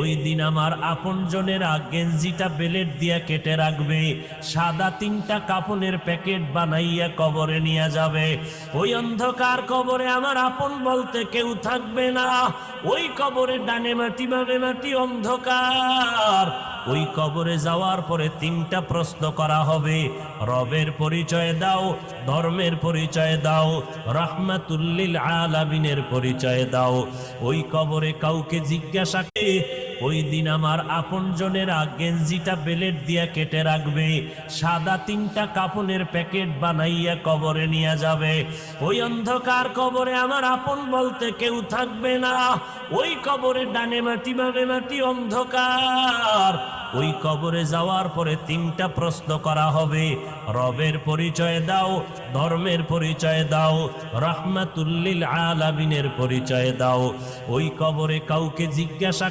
ওই দিন আমার আপনজনেরা গেঞ্জিটা বেলেট দিয়া কেটে রাখবে, সাদা 3টা কাপনের প্যাকেট বানাইয়া কবরে নিয়ে যাবে। ওই অন্ধকার কবরে আমার আপন বলতে কেউ থাকবে না। ওই কবরে ডানে মাটি বামে মাটি অন্ধকার। ওই কবরে যাওয়ার পরে 3টা প্রশ্ন করা হবে, রবের পরিচয় দাও, ধর্মের পরিচয় দাও, রাহমাতুল লিল আলামিনের পরিচয় দাও। ওই কবরে কাউকে জিজ্ঞাসা করে ওই দিন আমার আপনজনেরা গেঞ্জিটা বেলেট দিয়া কেটে রাখবে, সাদা 3টা কাপনের প্যাকেট বানাইয়া কবরে নিয়ে যাবে। ওই অন্ধকার কবরে আমার আপন বলতে কেউ থাকবে না। ওই কবরে ডানে মাটি বামে মাটি অন্ধকার। ওই কবরে যাওয়ার পরে 3টা প্রশ্ন করা হবে, রবের পরিচয় দাও, ধর্মের পরিচয় দাও, রাহমাতুল লিল আলামিনের পরিচয় দাও। ওই কবরে কাউকে জিজ্ঞাসা